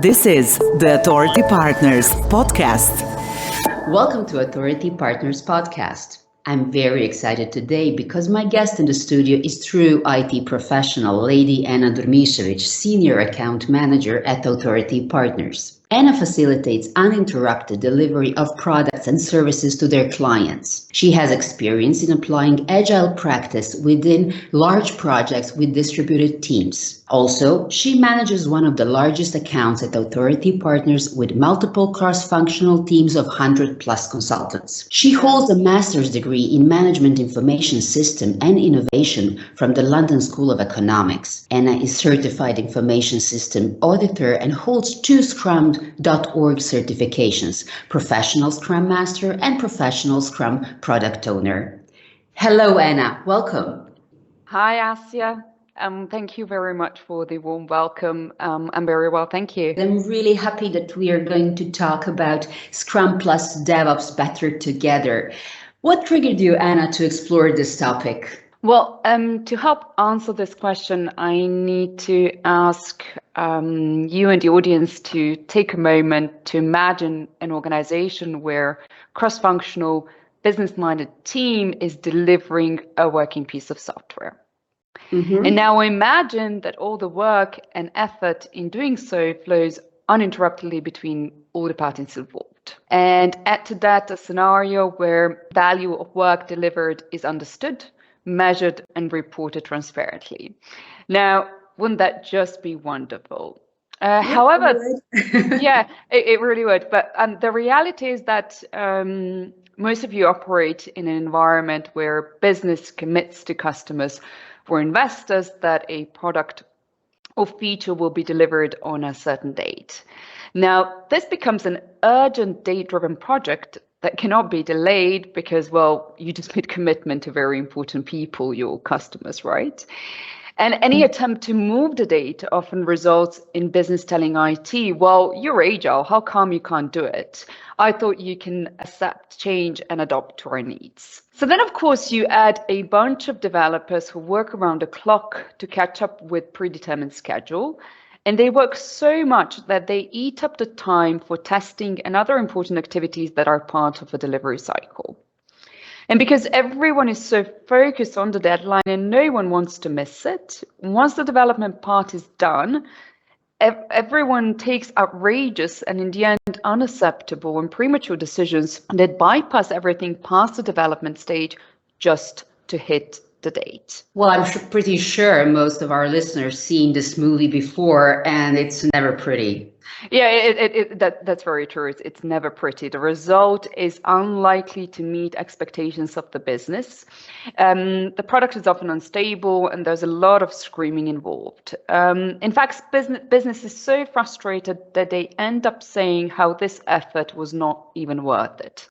This is the Authority Partners podcast. Welcome to Authority Partners podcast. I'm very excited today because my guest in the studio is true IT professional, Lady Anna Durmišević, Senior Account Manager at Authority Partners. Anna facilitates uninterrupted delivery of products and services to their clients. She has experience in applying agile practice within large projects with distributed teams. Also, she manages one of the largest accounts at Authority Partners with multiple cross-functional teams of 100+ consultants. She holds a master's degree in Management Information System and Innovation from the London School of Economics. Anna is certified information system auditor and holds 2 Scrum.org certifications, Professional Scrum Master and Professional Scrum Product Owner. Hello, Anna. Welcome. Hi, Asya. Thank you very much for the warm welcome. I'm very well, thank you. I'm really happy that we are going to talk about Scrum plus DevOps better together. What triggered you, Anna, to explore this topic? Well, to help answer this question, I need to ask you and the audience to take a moment to imagine an organization where cross-functional, business-minded team is delivering a working piece of software. Mm-hmm. And now imagine that all the work and effort in doing so flows uninterruptedly between all the parties involved. And add to that a scenario where value of work delivered is understood, measured, and reported transparently. Now, wouldn't that just be wonderful? However, yeah, it really would. But the reality is that most of you operate in an environment where business commits to customers or investors that a product or feature will be delivered on a certain date. Now, this becomes an urgent date-driven project that cannot be delayed because, well, you just made commitment to very important people, your customers, right? And any attempt to move the date often results in business telling IT, well, you're agile, how come you can't do it? I thought you can accept change and adopt to our needs. So then, of course, you add a bunch of developers who work around the clock to catch up with predetermined schedule. And they work so much that they eat up the time for testing and other important activities that are part of a delivery cycle. And because everyone is so focused on the deadline and no one wants to miss it, once the development part is done, everyone takes outrageous and in the end unacceptable and premature decisions that bypass everything past the development stage just to hit the date. Well, I'm pretty sure most of our listeners seen this movie before, and it's never pretty. Yeah, that's very true. It's never pretty. The result is unlikely to meet expectations of the business. The product is often unstable, and there's a lot of screaming involved. In fact, business is so frustrated that they end up saying how this effort was not even worth it.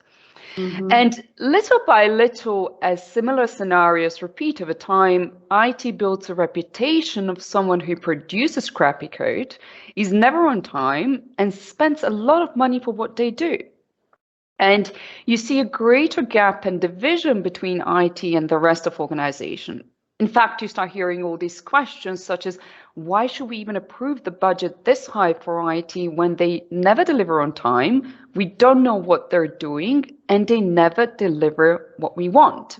Mm-hmm. And little by little, as similar scenarios repeat over time, IT builds a reputation of someone who produces crappy code, is never on time, and spends a lot of money for what they do. And you see a greater gap and division between IT and the rest of organization. In fact, you start hearing all these questions such as, why should we even approve the budget this high for IT when they never deliver on time, we don't know what they're doing, and they never deliver what we want?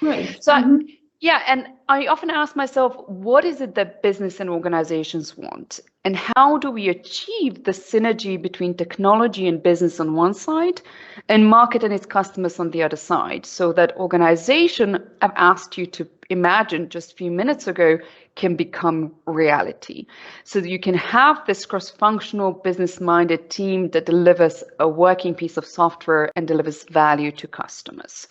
Right. So, and I often ask myself, what is it that business and organizations want? And how do we achieve the synergy between technology and business on one side and market and its customers on the other side, so that organization I've asked you to imagine just a few minutes ago can become reality. So that you can have this cross-functional, business-minded team that delivers a working piece of software and delivers value to customers.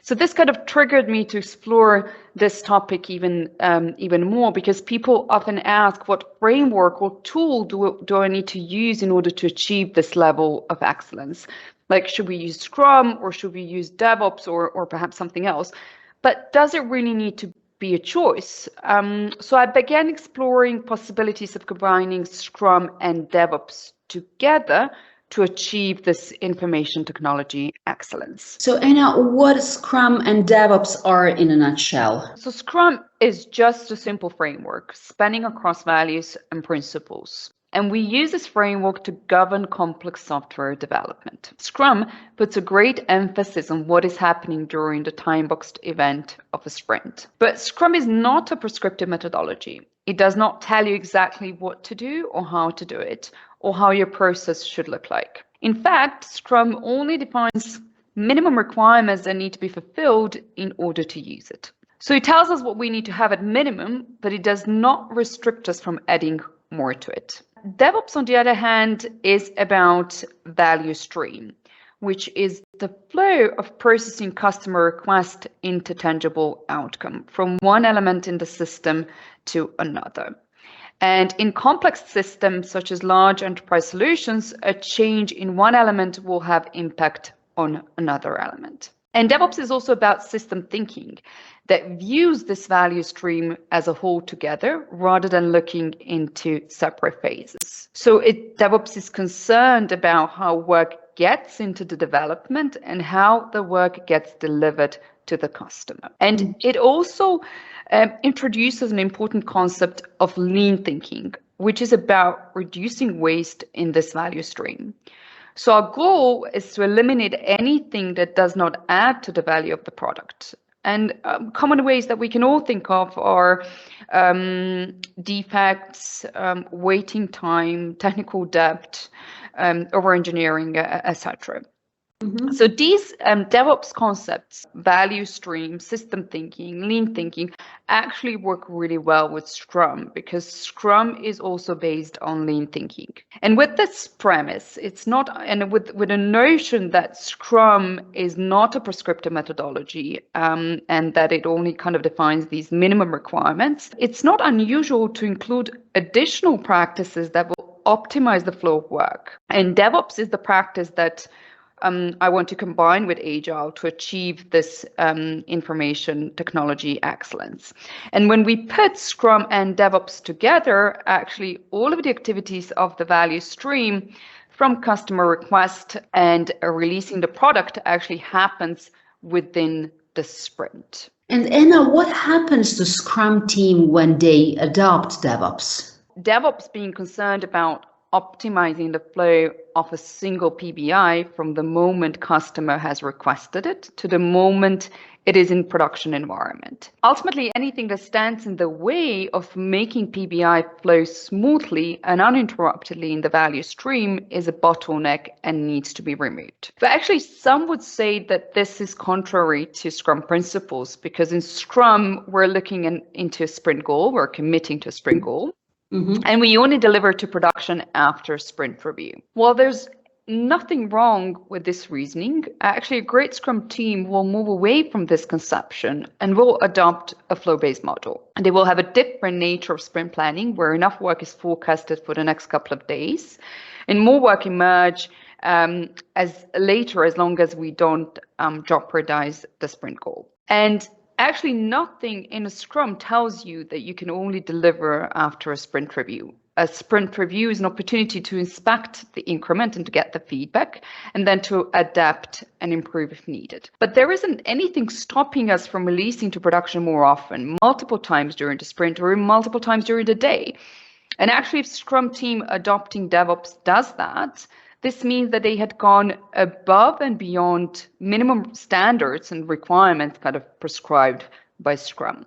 So this kind of triggered me to explore this topic even more, because people often ask, what framework or tool do I need to use in order to achieve this level of excellence? Like, should we use Scrum, or should we use DevOps, or perhaps something else? But does it really need to be a choice? So I began exploring possibilities of combining Scrum and DevOps together to achieve this information technology excellence. So Anna, what Scrum and DevOps are in a nutshell? So Scrum is just a simple framework spanning across values and principles. And we use this framework to govern complex software development. Scrum puts a great emphasis on what is happening during the time-boxed event of a sprint. But Scrum is not a prescriptive methodology. It does not tell you exactly what to do or how to do it, or how your process should look like. In fact, Scrum only defines minimum requirements that need to be fulfilled in order to use it. So it tells us what we need to have at minimum, but it does not restrict us from adding more to it. DevOps, on the other hand, is about value stream, which is the flow of processing customer request into tangible outcome from one element in the system to another. And in complex systems such as large enterprise solutions, a change in one element will have impact on another element. And DevOps is also about system thinking that views this value stream as a whole together rather than looking into separate phases. So DevOps is concerned about how work gets into the development and how the work gets delivered to the customer. And it also introduces an important concept of lean thinking, which is about reducing waste in this value stream. So our goal is to eliminate anything that does not add to the value of the product. And common ways that we can all think of are defects, waiting time, technical debt, over-engineering, etc. So these DevOps concepts, value stream, system thinking, lean thinking, actually work really well with Scrum because Scrum is also based on lean thinking. And with this premise, it's not, and with a notion that Scrum is not a prescriptive methodology and that it only kind of defines these minimum requirements, it's not unusual to include additional practices that will optimize the flow of work. And DevOps is the practice that I want to combine with Agile to achieve this information technology excellence. And when we put Scrum and DevOps together, actually all of the activities of the value stream from customer request and releasing the product actually happens within the sprint. And Anna, what happens to Scrum team when they adopt DevOps? DevOps being concerned about optimizing the flow of a single PBI from the moment customer has requested it to the moment it is in production environment. Ultimately, anything that stands in the way of making PBI flow smoothly and uninterruptedly in the value stream is a bottleneck and needs to be removed. But actually, some would say that this is contrary to Scrum principles because in Scrum, we're looking into a sprint goal, we're committing to a sprint goal. And we only deliver to production after sprint review. While there's nothing wrong with this reasoning, actually a great Scrum team will move away from this conception and will adopt a flow-based model. And they will have a different nature of sprint planning where enough work is forecasted for the next couple of days and more work emerge as long as we don't jeopardize the sprint goal. And actually, nothing in a Scrum tells you that you can only deliver after a sprint review. A sprint review is an opportunity to inspect the increment and to get the feedback, and then to adapt and improve if needed. But there isn't anything stopping us from releasing to production more often, multiple times during the sprint or multiple times during the day. And actually, if Scrum team adopting DevOps does that, this means that they had gone above and beyond minimum standards and requirements kind of prescribed by Scrum.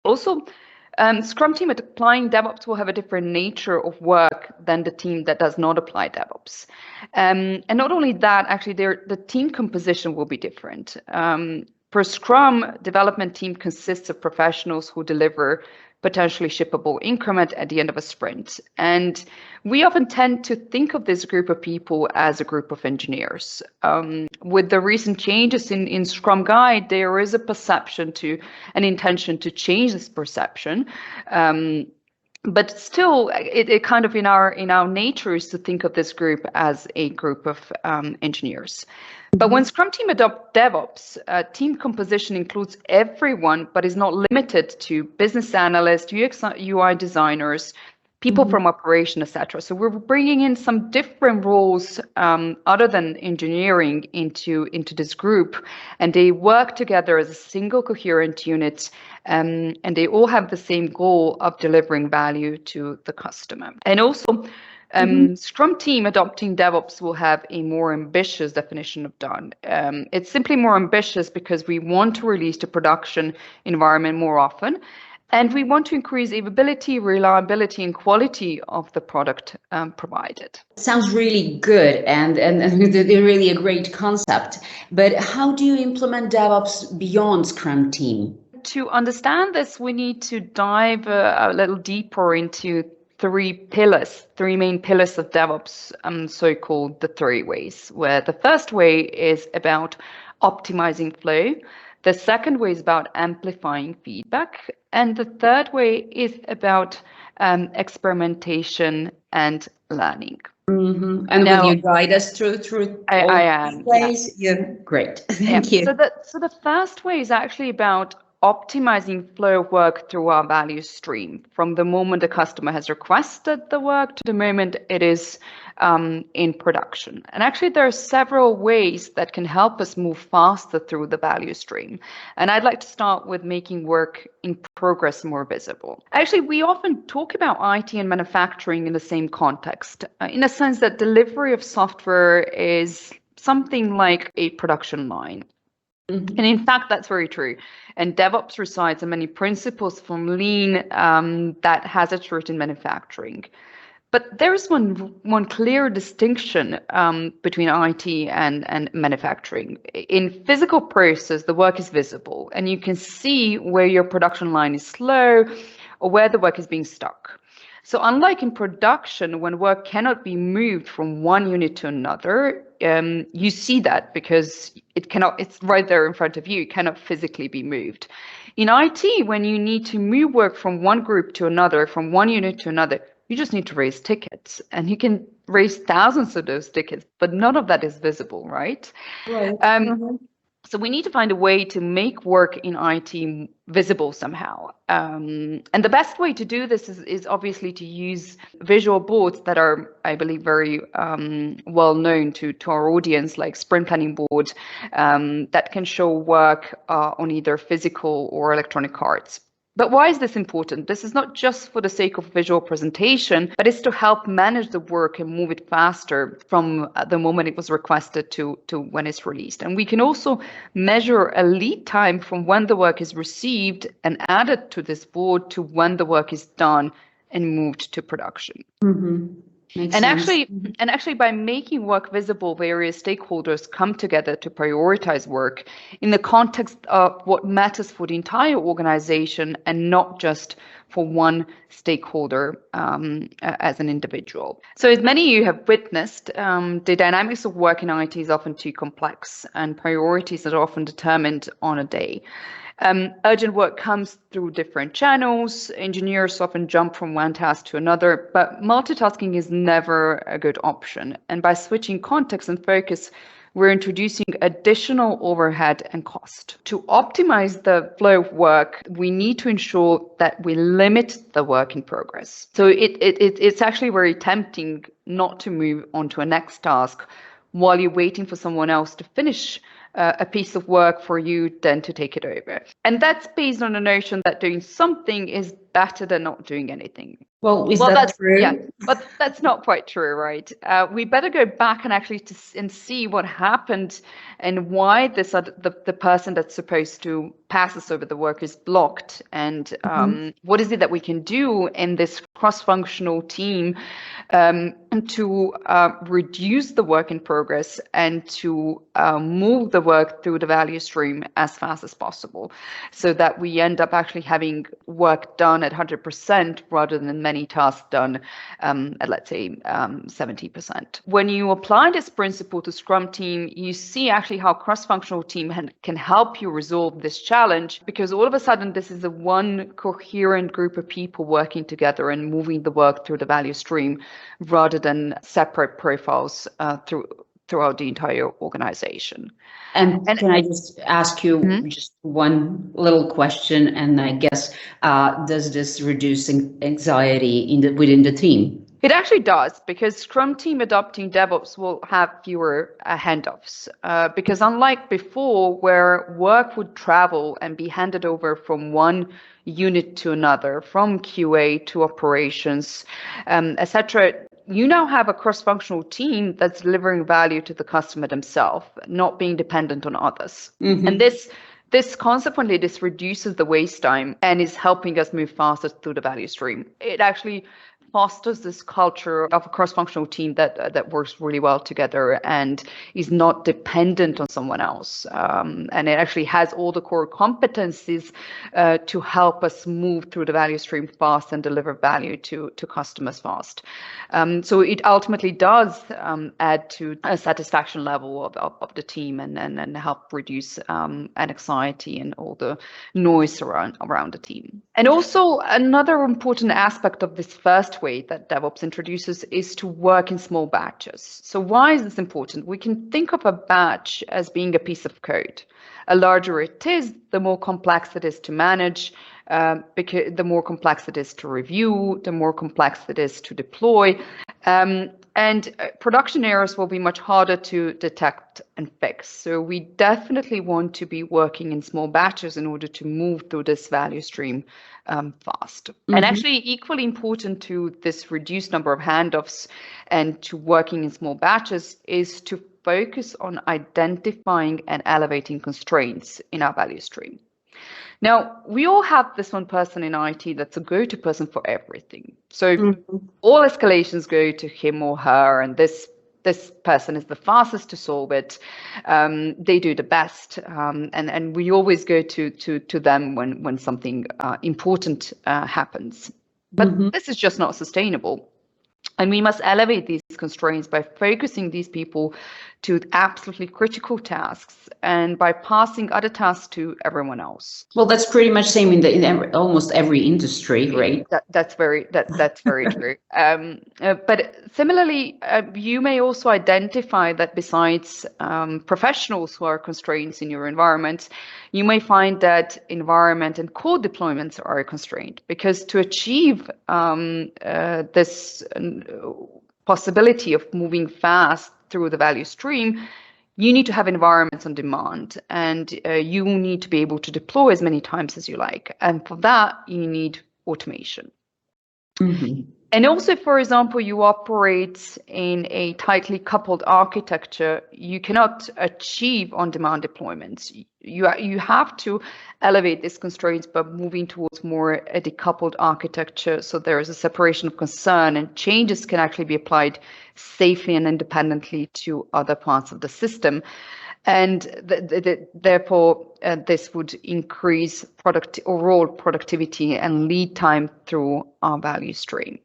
Also, Scrum team applying DevOps will have a different nature of work than the team that does not apply DevOps. And not only that, actually, the team composition will be different. Per Scrum, development team consists of professionals who deliver potentially shippable increment at the end of a sprint. And we often tend to think of this group of people as a group of engineers. With the recent changes in Scrum Guide, there is a perception an intention to change this perception. But still, it kind of in our nature is to think of this group as a group of engineers. But when Scrum team adopt DevOps, team composition includes everyone, but is not limited to business analysts, UX, UI designers, people from operation, etc. So we're bringing in some different roles other than engineering into this group, and they work together as a single coherent unit, and they all have the same goal of delivering value to the customer. And also, Scrum team adopting DevOps will have a more ambitious definition of done. It's simply more ambitious because we want to release to production environment more often, and we want to increase availability, reliability, and quality of the product provided. Sounds really good and really a great concept. But how do you implement DevOps beyond Scrum team? To understand this, we need to dive a little deeper into three main pillars of DevOps, so-called the three ways, where the first way is about optimizing flow. The second way is about amplifying feedback. And the third way is about experimentation and learning. And now, will you guide us through I am. Ways? Yeah. Great. Thank you. So the first way is actually about optimizing flow of work through our value stream, from the moment the customer has requested the work to the moment it is in production. And actually, there are several ways that can help us move faster through the value stream. And I'd like to start with making work in progress more visible. Actually, we often talk about IT and manufacturing in the same context, in a sense that delivery of software is something like a production line. And in fact, that's very true. And DevOps resides in many principles from Lean that has its root in manufacturing. But there is one clear distinction between IT and manufacturing. In physical process, the work is visible, and you can see where your production line is slow or where the work is being stuck. So unlike in production, when work cannot be moved from one unit to another, you see that because it's right there in front of you. It cannot physically be moved. In IT, when you need to move work from one group to another, from one unit to another, you just need to raise tickets, and you can raise thousands of those tickets, but none of that is visible, right? Right. So we need to find a way to make work in IT visible somehow. And the best way to do this is obviously to use visual boards that are, I believe, very well known to our audience, like Sprint Planning Board, that can show work on either physical or electronic cards. But why is this important? This is not just for the sake of visual presentation, but it's to help manage the work and move it faster from the moment it was requested to when it's released. And we can also measure a lead time from when the work is received and added to this board to when the work is done and moved to production. And actually, by making work visible, various stakeholders come together to prioritize work in the context of what matters for the entire organization and not just for one stakeholder as an individual. So as many of you have witnessed, the dynamics of work in IT is often too complex, and priorities are often determined on a day. Urgent work comes through different channels. Engineers often jump from one task to another, but multitasking is never a good option. And by switching context and focus, we're introducing additional overhead and cost. To optimize the flow of work, we need to ensure that we limit the work in progress. So it's actually very tempting not to move on to a next task while you're waiting for someone else to finish a piece of work for you, then to take it over. And that's based on the notion that doing something is better than not doing anything. Well, that's true? Yeah, but that's not quite true, right? We better go back and actually and see what happened and why the person that's supposed to pass us over the work is blocked, and what is it that we can do in this cross-functional team to reduce the work in progress and to move the work through the value stream as fast as possible, so that we end up actually having work done at 100% rather than many tasks done at, let's say, 70%. When you apply this principle to Scrum team, you see actually how cross-functional team can help you resolve this challenge, because all of a sudden this is a one coherent group of people working together and moving the work through the value stream rather than separate profiles through throughout the entire organization. And can I just ask you just one little question? And I guess, does this reduce anxiety within the team? It actually does, because Scrum team adopting DevOps will have fewer handoffs. Because unlike before, where work would travel and be handed over from one unit to another, from QA to operations, etc., you now have a cross-functional team that's delivering value to the customer themselves, not being dependent on others. And this consequently, this reduces the waste time and is helping us move faster through the value stream. It actually fosters this culture of a cross-functional team that works really well together and is not dependent on someone else. And it actually has all the core competencies to help us move through the value stream fast and deliver value to customers fast. So it ultimately does add to a satisfaction level of the team and help reduce anxiety and all the noise around the team. And also another important aspect of this first way that DevOps introduces is to work in small batches. So why is this important? We can think of a batch as being a piece of code. The larger it is, the more complex it is to manage, because the more complex it is to review, the more complex it is to deploy. And production errors will be much harder to detect and fix. So we definitely want to be working in small batches in order to move through this value stream fast. And actually equally important to this reduced number of handoffs and to working in small batches is to focus on identifying and elevating constraints in our value stream. Now, we all have this one person in IT that's a go-to person for everything. So all escalations go to him or her, and this person is the fastest to solve it. They do the best, and we always go to them when something important happens. But this is just not sustainable. And we must elevate these constraints by focusing these people to absolutely critical tasks and by passing other tasks to everyone else. Well, that's pretty much same in almost every industry, right? That's very true. But similarly, you may also identify that besides professionals who are constraints in your environment, you may find that environment and code deployments are a constraint, because to achieve this possibility of moving fast through the value stream, you need to have environments on demand, and you need to be able to deploy as many times as you like. And for that, you need automation. And also, for example, you operate in a tightly coupled architecture, you cannot achieve on-demand deployments. You have to elevate these constraints by moving towards more a decoupled architecture, so there is a separation of concern and changes can actually be applied safely and independently to other parts of the system. And therefore, this would increase overall productivity and lead time through our value stream.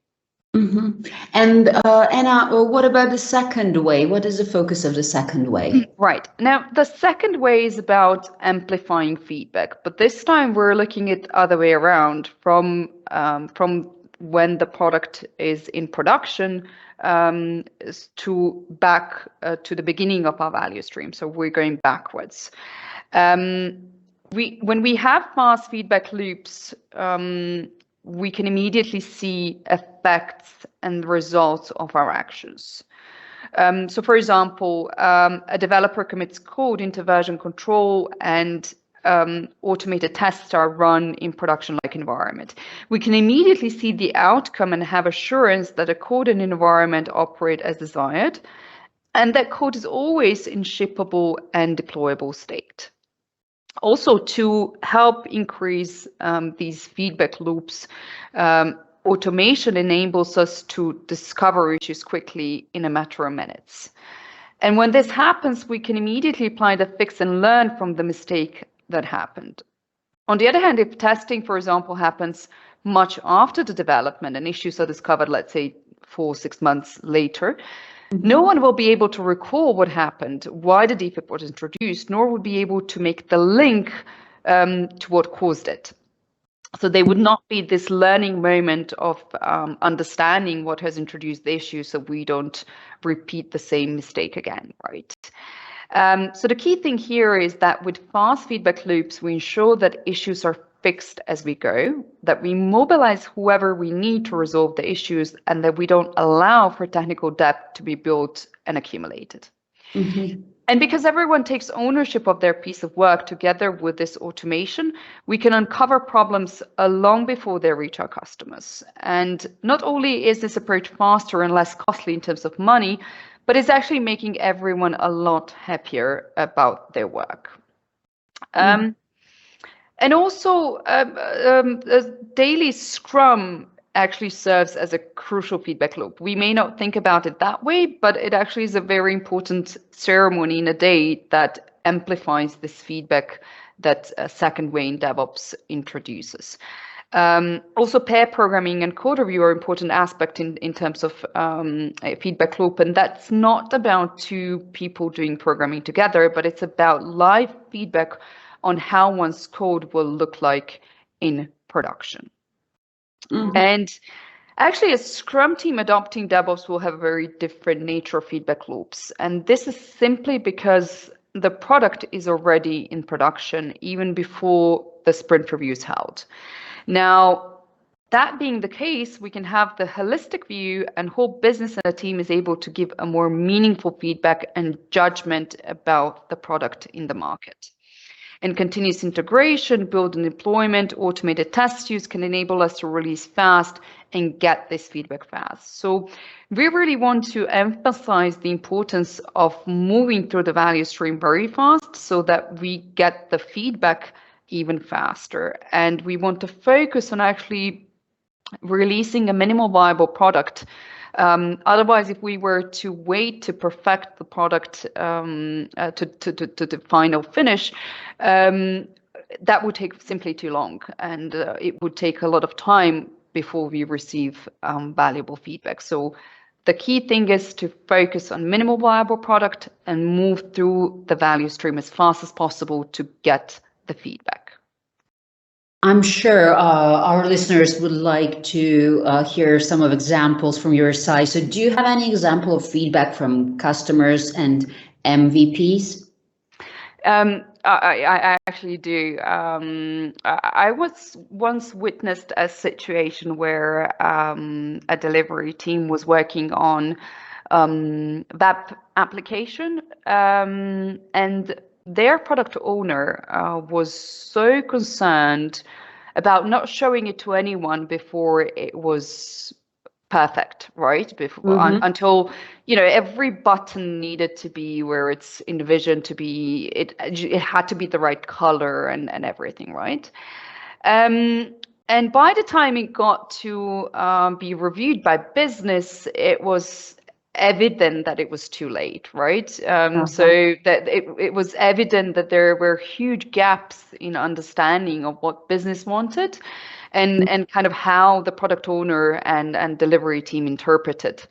And Anna, what about the second way? What is the focus of the second way? Right. Now, the second way is about amplifying feedback, but this time we're looking at the other way around, from when the product is in production to back to the beginning of our value stream. So we're going backwards. When we have fast feedback loops, we can immediately see effects and results of our actions. So for example, a developer commits code into version control and automated tests are run in production-like environment. We can immediately see the outcome and have assurance that a code and environment operate as desired, and that code is always in shippable and deployable state. Also, to help increase these feedback loops, automation enables us to discover issues quickly in a matter of minutes. And when this happens, we can immediately apply the fix and learn from the mistake that happened. On the other hand, if testing, for example, happens much after the development and issues are discovered, let's say 4 or 6 months later, no one will be able to recall what happened, why the defect was introduced, nor will be able to make the link to what caused it. So they would not be this learning moment of understanding what has introduced the issue, so we don't repeat the same mistake again, right? So the key thing here is that with fast feedback loops, we ensure that issues are fixed as we go, that we mobilize whoever we need to resolve the issues, and that we don't allow for technical debt to be built and accumulated. Mm-hmm. And because everyone takes ownership of their piece of work together with this automation, we can uncover problems long before they reach our customers. And not only is this approach faster and less costly in terms of money, but it's actually making everyone a lot happier about their work. And also, daily Scrum actually serves as a crucial feedback loop. We may not think about it that way, but it actually is a very important ceremony in a day that amplifies this feedback that second way in DevOps introduces. Also, pair programming and code review are important aspect in terms of a feedback loop, and that's not about two people doing programming together, but it's about live feedback on how one's code will look like in production. Mm-hmm. And actually, a Scrum team adopting DevOps will have a very different nature of feedback loops. And this is simply because the product is already in production even before the sprint review is held. Now, that being the case, we can have the holistic view, and whole business and a team is able to give a more meaningful feedback and judgment about the product in the market. And continuous integration, build and deployment, automated test use can enable us to release fast and get this feedback fast. So we really want to emphasize the importance of moving through the value stream very fast so that we get the feedback even faster. And we want to focus on actually releasing a minimal viable product. Otherwise, if we were to wait to perfect the product to the final finish, that would take simply too long, and it would take a lot of time before we receive valuable feedback. So the key thing is to focus on minimal viable product and move through the value stream as fast as possible to get the feedback. I'm sure our listeners would like to hear some of examples from your side. So do you have any example of feedback from customers and MVPs? I actually do. I was once witnessed a situation where a delivery team was working on web application, and their product owner was so concerned about not showing it to anyone before it was perfect, right? Until every button needed to be where it's envisioned to be. It had to be the right color and everything, right? And by the time it got to be reviewed by business, it was evident that it was too late, right? So that it was evident that there were huge gaps in understanding of what business wanted and kind of how the product owner and delivery team interpreted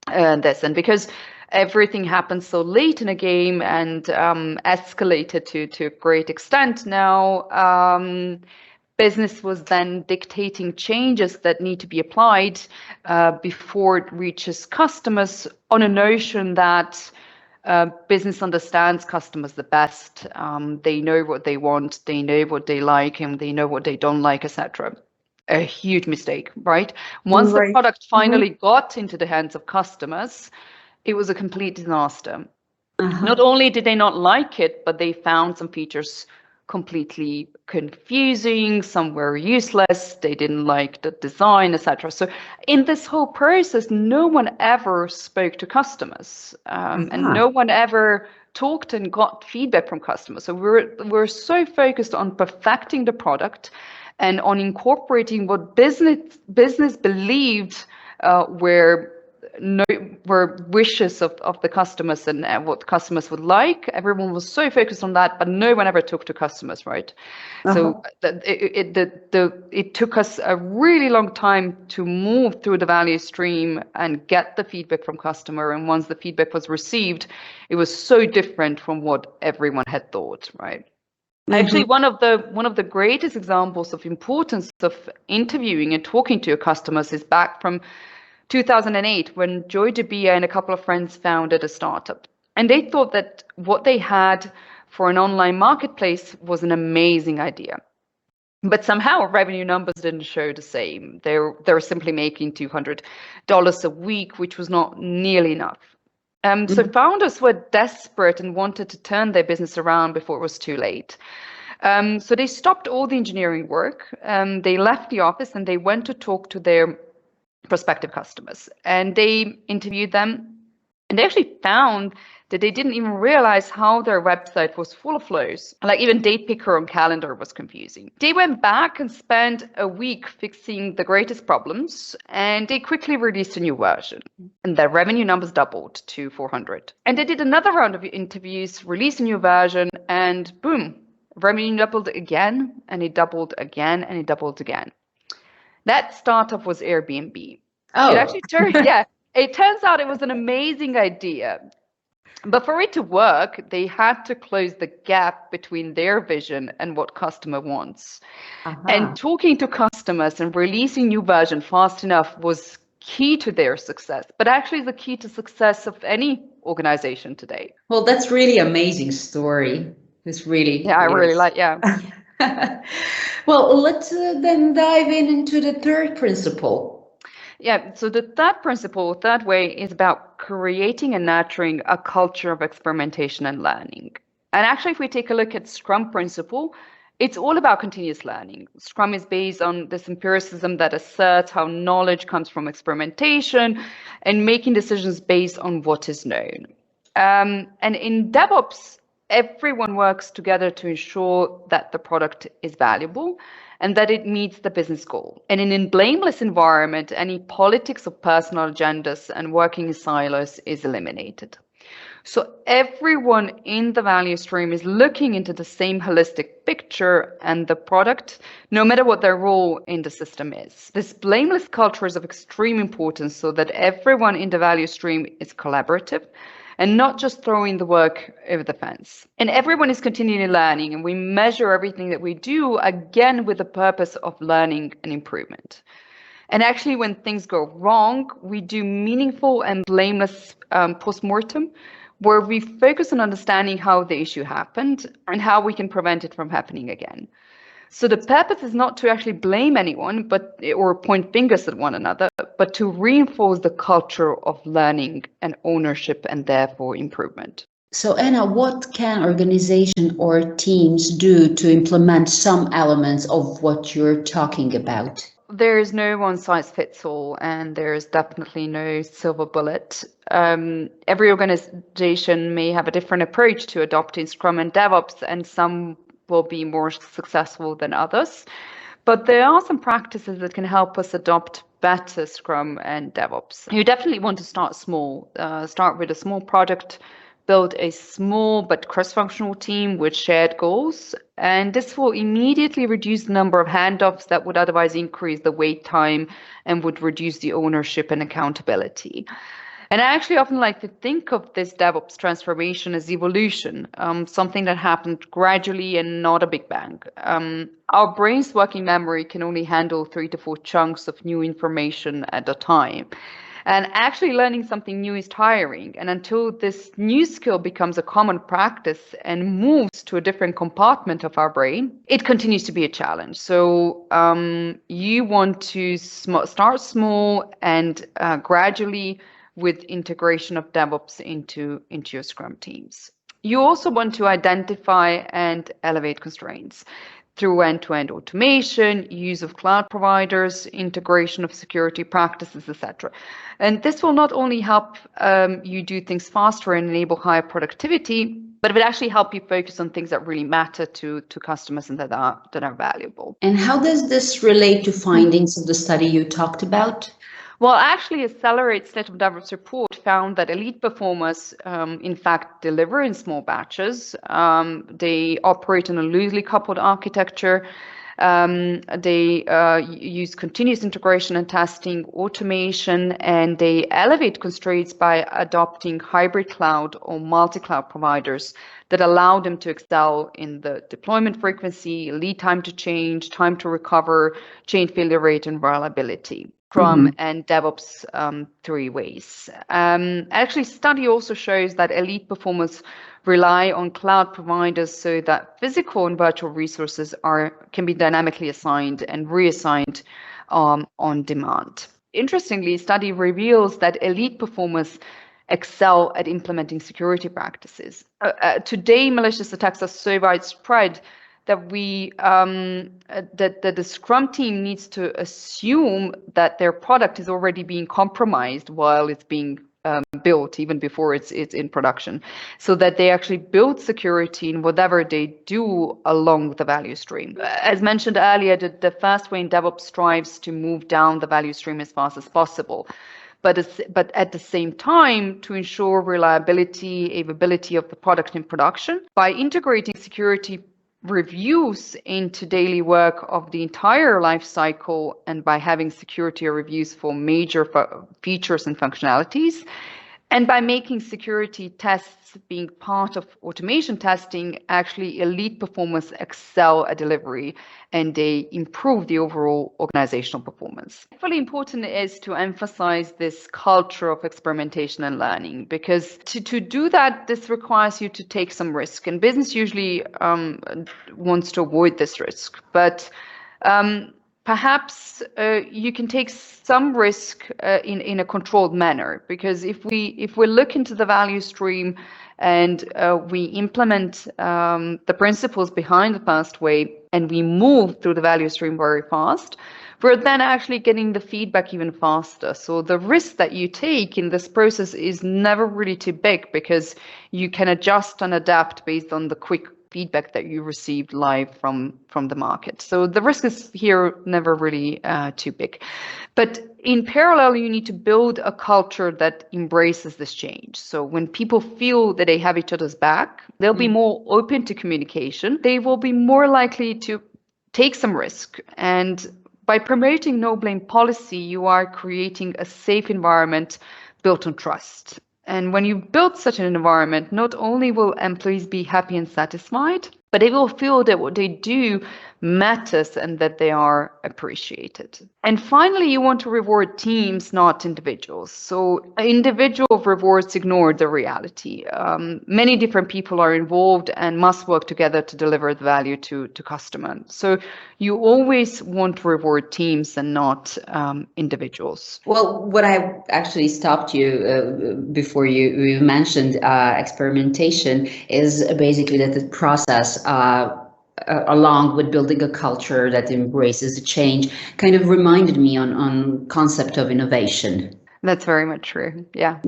this. And because everything happened so late in a game and escalated to a great extent now, business was then dictating changes that need to be applied before it reaches customers on a notion that business understands customers the best. They know what they want, they know what they like, and they know what they don't like, etc. A huge mistake, right? Once the product finally got into the hands of customers, it was a complete disaster. Not only did they not like it, but they found some features completely confusing, some were useless, they didn't like the design, etc. So in this whole process, no one ever spoke to customers, and no one ever talked and got feedback from customers. So we're so focused on perfecting the product and on incorporating what business believed were wishes of the customers and what customers would like. Everyone was so focused on that, but no one ever talked to customers, right? So it took us a really long time to move through the value stream and get the feedback from customer. And once the feedback was received, it was so different from what everyone had thought, right? Actually, one of the greatest examples of importance of interviewing and talking to your customers is back from 2008 when Joy DeBia and a couple of friends founded a startup. And they thought that what they had for an online marketplace was an amazing idea. But somehow revenue numbers didn't show the same. They were simply making $200 a week, which was not nearly enough. So founders were desperate and wanted to turn their business around before it was too late. So they stopped all the engineering work. They left the office and they went to talk to their prospective customers. And they interviewed them. And they actually found that they didn't even realize how their website was full of flows. Like even date picker on calendar was confusing. They went back and spent a week fixing the greatest problems, and they quickly released a new version. And their revenue numbers doubled to 400. And they did another round of interviews, released a new version, and boom, revenue doubled again, and it doubled again, and it doubled again. That startup was Airbnb. Oh, It actually it turns out it was an amazing idea. But for it to work, they had to close the gap between their vision and what customer wants. And talking to customers and releasing new version fast enough was key to their success, but actually the key to success of any organization today. well, that's really amazing story. It's really, I really like, Well, let's then dive into the third principle. Yeah, so the third way is about creating and nurturing a culture of experimentation and learning. And actually, if we take a look at Scrum principle, it's all about continuous learning. Scrum is based on this empiricism that asserts how knowledge comes from experimentation and making decisions based on what is known. And in DevOps, everyone works together to ensure that the product is valuable and that it meets the business goal. And in a blameless environment, any politics of personal agendas and working in silos is eliminated. So everyone in the value stream is looking into the same holistic picture and the product, no matter what their role in the system is. This blameless culture is of extreme importance so that everyone in the value stream is collaborative and not just throwing the work over the fence. And everyone is continually learning, and we measure everything that we do, again, with the purpose of learning and improvement. And actually, when things go wrong, we do meaningful and blameless post-mortem, where we focus on understanding how the issue happened and how we can prevent it from happening again. So the purpose is not to actually blame anyone or point fingers at one another, but to reinforce the culture of learning and ownership and therefore improvement. So Anna, what can organization or teams do to implement some elements of what you're talking about? There is no one size fits all, and there is definitely no silver bullet. Every organization may have a different approach to adopting Scrum and DevOps, and some will be more successful than others. But there are some practices that can help us adopt better Scrum and DevOps. You definitely want to start small. Start with a small product, build a small but cross-functional team with shared goals. And this will immediately reduce the number of handoffs that would otherwise increase the wait time and would reduce the ownership and accountability. And I actually often like to think of this DevOps transformation as evolution, something that happened gradually and not a big bang. Our brain's working memory can only handle 3 to 4 chunks of new information at a time. And actually learning something new is tiring. And until this new skill becomes a common practice and moves to a different compartment of our brain, it continues to be a challenge. So you want to start small and gradually with integration of DevOps into your Scrum teams. You also want to identify and elevate constraints through end-to-end automation, use of cloud providers, integration of security practices, etc. And this will not only help you do things faster and enable higher productivity, but it will actually help you focus on things that really matter to customers and that are valuable. And how does this relate to findings of the study you talked about? Well, actually, Accelerate State of DevOps report found that elite performers, in fact, deliver in small batches. They operate in a loosely coupled architecture, They use continuous integration and testing, automation, and they elevate constraints by adopting hybrid cloud or multi-cloud providers that allow them to excel in the deployment frequency, lead time to change, time to recover, change failure rate, and reliability. Scrum and DevOps 3 ways. Actually, study also shows that elite performers rely on cloud providers so that physical and virtual resources can be dynamically assigned and reassigned on demand. Interestingly, study reveals that elite performers excel at implementing security practices. Today, malicious attacks are so widespread that that the Scrum team needs to assume that their product is already being compromised while it's being built, even before it's in production, so that they actually build security in whatever they do along the value stream. As mentioned earlier, the first way in DevOps strives to move down the value stream as fast as possible. But at the same time, to ensure reliability, availability of the product in production, by integrating security reviews into daily work of the entire life cycle, and by having security reviews for major features and functionalities, and by making security tests being part of automation testing, actually elite performers excel at delivery and they improve the overall organizational performance. Equally important is to emphasize this culture of experimentation and learning, because to do that, this requires you to take some risk, and business usually wants to avoid this risk. But perhaps you can take some risk in a controlled manner, because if we look into the value stream and we implement the principles behind the first way and we move through the value stream very fast, we're then actually getting the feedback even faster. So the risk that you take in this process is never really too big, because you can adjust and adapt based on the quick feedback that you received live from the market. So the risk is here never really too big. But in parallel, you need to build a culture that embraces this change. So when people feel that they have each other's back, they'll be more open to communication. They will be more likely to take some risk. And by promoting no blame policy, you are creating a safe environment built on trust. And when you build such an environment, not only will employees be happy and satisfied, but they will feel that what they do matters and that they are appreciated. And finally, you want to reward teams, not individuals. So individual rewards ignore the reality. Many different people are involved and must work together to deliver the value to customers. So you always want to reward teams and not individuals. Well, what I actually stopped you before you mentioned experimentation is basically that the process along with building a culture that embraces the change kind of reminded me on concept of innovation. That's very much true. Yeah.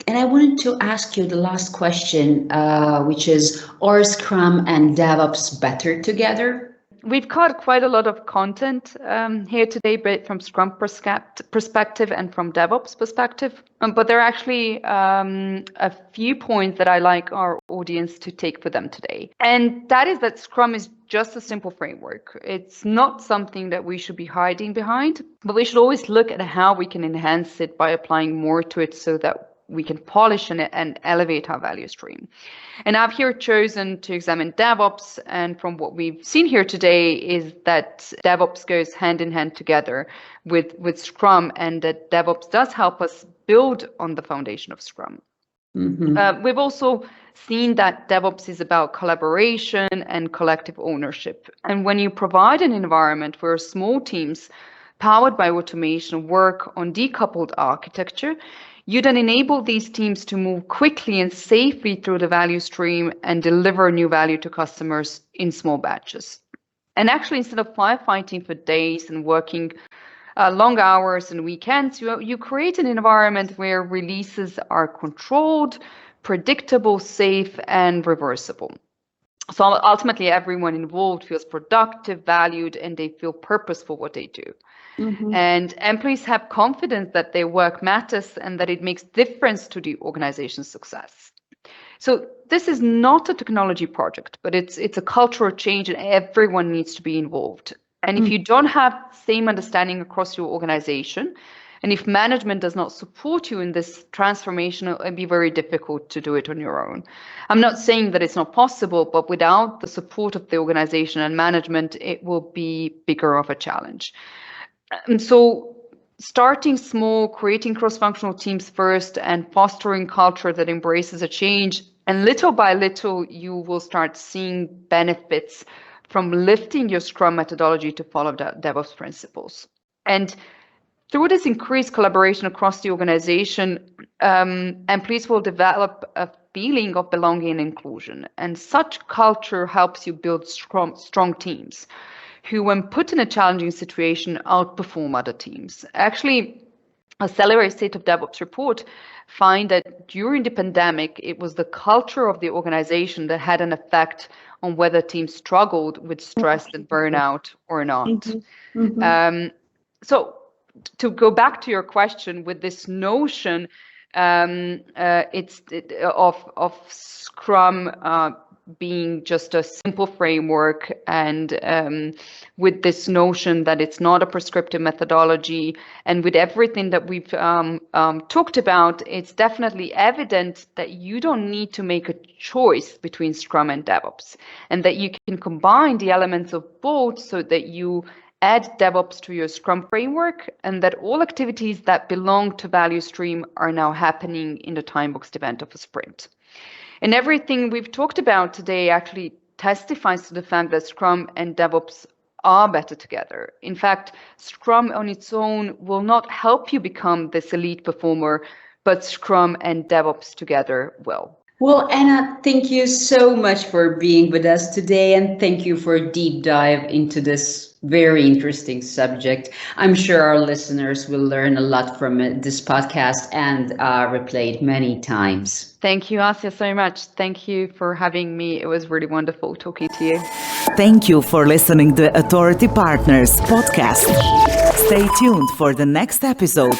And I wanted to ask you the last question, which is, are Scrum and DevOps better together? We've got quite a lot of content here today, both from Scrum perspective and from DevOps perspective. But there are actually a few points that I like our audience to take for them today. And that is that Scrum is just a simple framework. It's not something that we should be hiding behind, but we should always look at how we can enhance it by applying more to it so that we can polish and elevate our value stream. And I've here chosen to examine DevOps, and from what we've seen here today is that DevOps goes hand in hand together with Scrum, and that DevOps does help us build on the foundation of Scrum. We've also seen that DevOps is about collaboration and collective ownership. And when you provide an environment where small teams powered by automation work on decoupled architecture, you then enable these teams to move quickly and safely through the value stream and deliver new value to customers in small batches. And actually, instead of firefighting for days and working long hours and weekends, you create an environment where releases are controlled, predictable, safe, and reversible. So ultimately, everyone involved feels productive, valued, and they feel purpose for what they do. And employees have confidence that their work matters and that it makes difference to the organization's success. So this is not a technology project, but it's a cultural change, and everyone needs to be involved. And if you don't have same understanding across your organization, and if management does not support you in this transformation, it'll be very difficult to do it on your own. I'm not saying that it's not possible, but without the support of the organization and management, it will be bigger of a challenge. And so starting small, creating cross-functional teams first, and fostering culture that embraces a change, and little by little, you will start seeing benefits from lifting your Scrum methodology to follow DevOps principles. And through this increased collaboration across the organization, employees will develop a feeling of belonging and inclusion. And such culture helps you build strong teams who, when put in a challenging situation, outperform other teams. Actually, a Celebrate State of DevOps report find that during the pandemic, it was the culture of the organization that had an effect on whether teams struggled with stress and burnout or not. So to go back to your question, with this notion of Scrum being just a simple framework, and with this notion that it's not a prescriptive methodology, and with everything that we've talked about, it's definitely evident that you don't need to make a choice between Scrum and DevOps, and that you can combine the elements of both so that you add DevOps to your Scrum framework, and that all activities that belong to value stream are now happening in the time-boxed event of a sprint. And everything we've talked about today actually testifies to the fact that Scrum and DevOps are better together. In fact, Scrum on its own will not help you become this elite performer, but Scrum and DevOps together will. Well, Anna, thank you so much for being with us today, and thank you for a deep dive into this very interesting subject. I'm sure our listeners will learn a lot from this podcast and replay it many times. Thank you, Asya, so much. Thank you for having me. It was really wonderful talking to you. Thank you for listening to Authority Partners podcast. Stay tuned for the next episode.